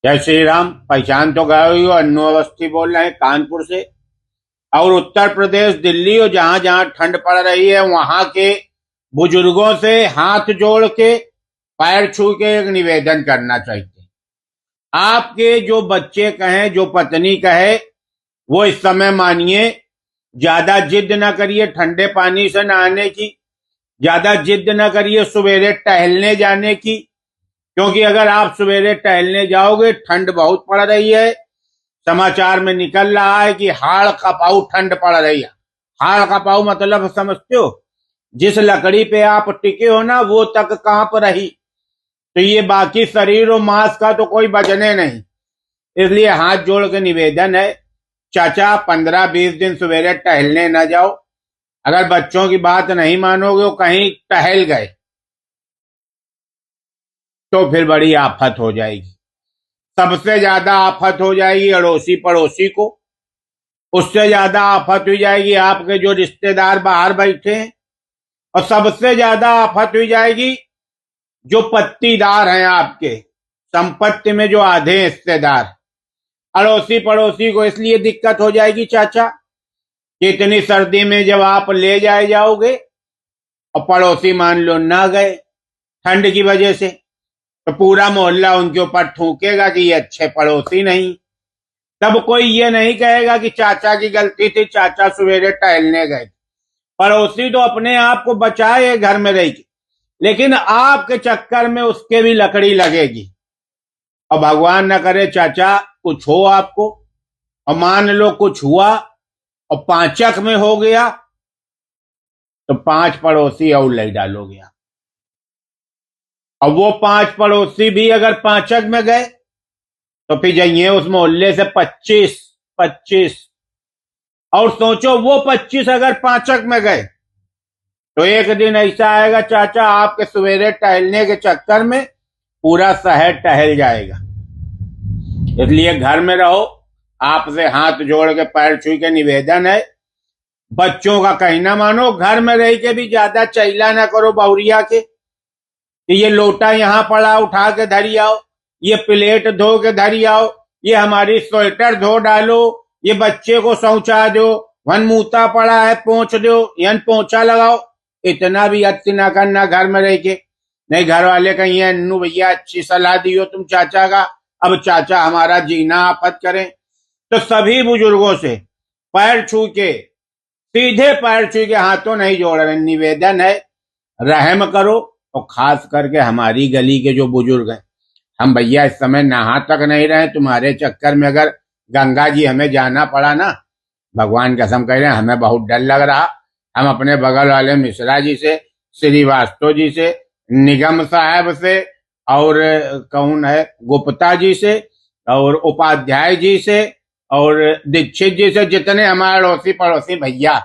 जय श्री राम। पहचान तो गए ही हो, अन्नू अवस्थी बोल रहे हैं कानपुर से। और उत्तर प्रदेश, दिल्ली और जहां जहां ठंड पड़ रही है वहां के बुजुर्गों से हाथ जोड़ के पैर छू के एक निवेदन करना चाहते हैं। आपके जो बच्चे कहें, जो पत्नी कहे, वो इस समय मानिए। ज्यादा जिद न करिए ठंडे पानी से नहाने की, ज्यादा जिद न करिए सवेरे टहलने जाने की, क्योंकि अगर आप सवेरे टहलने जाओगे, ठंड बहुत पड़ रही है। समाचार में निकल रहा है कि हाड़ कपाऊ ठंड पड़ रही है। हाड़ कपाऊ मतलब समझते हो? जिस लकड़ी पे आप टिके हो ना, वो तक कांप रही। तो ये बाकी शरीर और मांस का तो कोई बचने नहीं। इसलिए हाथ जोड़ के निवेदन है, चाचा 15-20 दिन सवेरे टहलने न जाओ। अगर बच्चों की बात नहीं मानोगे, वो कहीं टहल गए तो फिर बड़ी आफत हो जाएगी। सबसे ज्यादा आफत हो जाएगी अड़ोसी पड़ोसी को। उससे ज्यादा आफत हो जाएगी आपके जो रिश्तेदार बाहर बैठे हैं। और सबसे ज्यादा आफत हो जाएगी जो पत्तीदार हैं आपके, संपत्ति में जो आधे हिस्सेदार। अड़ोसी पड़ोसी को इसलिए दिक्कत हो जाएगी चाचा कि इतनी सर्दी में जब आप ले जाओगे और पड़ोसी मान लो ना गए ठंड की वजह से, तो पूरा मोहल्ला उनके ऊपर ठूकेगा कि ये अच्छे पड़ोसी नहीं। तब कोई ये नहीं कहेगा कि चाचा की गलती थी, चाचा सवेरे टहलने गए। पड़ोसी तो अपने आप को बचाए घर में रहेगी, लेकिन आपके चक्कर में उसके भी लकड़ी लगेगी। और भगवान न करे चाचा कुछ हो आपको, और मान लो कुछ हुआ और पांचक में हो गया, तो 5 पड़ोसी और ले डालोगे आप। अब वो 5 पड़ोसी भी अगर पांचक में गए तो फिर जाइए उस मोहल्ले से 25 और सोचो वो 25 अगर पांचक में गए तो एक दिन ऐसा आएगा चाचा आपके सवेरे टहलने के चक्कर में पूरा शहर टहल जाएगा। इसलिए घर में रहो। आपसे हाथ जोड़ के पैर छू के निवेदन है, बच्चों का कहना मानो। घर में रह के भी ज्यादा चैला ना करो बहुरिया के कि ये लोटा यहाँ पड़ा उठा के धरी आओ, ये प्लेट धो के धरी आओ, ये हमारी स्वेटर धो डालो, ये बच्चे को शौचा दो, वन मूता पड़ा है पोंछ दो, यन पोंछा लगाओ। इतना भी अति ना करना घर में रह के। नहीं घर वाले कहीं अन्नू भैया अच्छी सलाह दियो तुम चाचा का, अब चाचा हमारा जीना आफत करें। तो सभी बुजुर्गों से पैर छू के, सीधे पैर छू के, हाथों नहीं जोड़ रहे, निवेदन है रहम करो। और खास करके हमारी गली के जो बुजुर्ग हैं, हम भैया इस समय नहा तक नहीं रहे। तुम्हारे चक्कर में अगर गंगा जी हमें जाना पड़ा ना, भगवान कसम कह रहे हैं हमें बहुत डर लग रहा। हम अपने बगल वाले मिश्रा जी से, श्रीवास्तव जी से, निगम साहब से, और कौन है गुप्ता जी से, और उपाध्याय जी से, और दीक्षित जी से, जितने हमारे अड़ोसी पड़ोसी भैया,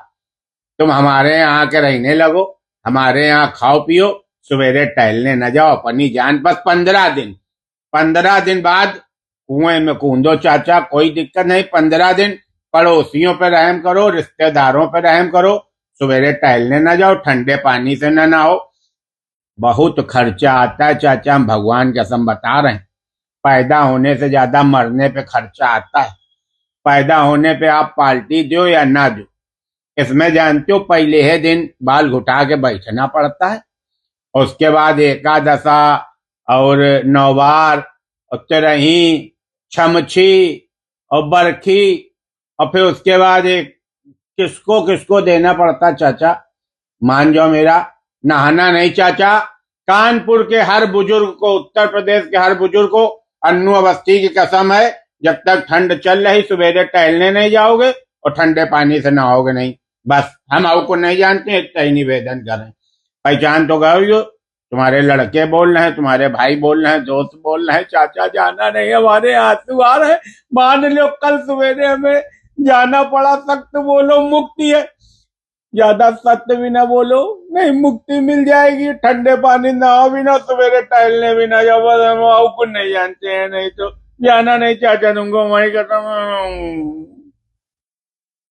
तुम हमारे यहाँ के रहने लगो, हमारे यहाँ खाओ पियो, सवेरे टहलने न जाओ, अपनी जान। बस 15 दिन बाद कुएं में कूदो चाचा, कोई दिक्कत नहीं। 15 दिन पड़ोसियों पे रहम करो, रिश्तेदारों पे रहम करो, सवेरे टहलने न जाओ, ठंडे पानी से न नहाओ। बहुत खर्चा आता है चाचा, हम भगवान कसम बता रहे हैं। पैदा होने से ज्यादा मरने पे खर्चा आता है। पैदा होने पे आप पार्टी दो या ना दो, इसमें जानते हो पहले ही दिन बाल घुटा के बैठना पड़ता है। उसके बाद एकादशा और नौबार और तिरही, छमछी और बरखी, और फिर उसके बाद एक किसको किसको देना पड़ता चाचा, मान जाओ मेरा। नहाना नहीं चाचा। कानपुर के हर बुजुर्ग को, उत्तर प्रदेश के हर बुजुर्ग को अन्नू अवस्थी की कसम है, जब तक ठंड चल रही सवेरे टहलने नहीं जाओगे और ठंडे पानी से नहाओगे नहीं। बस हम आपको नहीं जानते, इतना ही निवेदन करें। पहचान तो गए हो, तुम्हारे लड़के बोल रहे हैं, तुम्हारे भाई बोल रहे हैं, दोस्त बोल रहे हैं चाचा जाना नहीं, हमारे आंसू आ रहे हैं। मान लो कल सवेरे हमें जाना पड़ा, सख्त बोलो मुक्ति है, ज्यादा सत्य भी ना बोलो, नहीं मुक्ति मिल जाएगी। ठंडे पानी नहाओ भी ना, सवेरे टहलने भी ना जाओ, बस हम आपको नहीं जानते हैं। नहीं तो जाना नहीं चाचा तुमको, वही खत्म।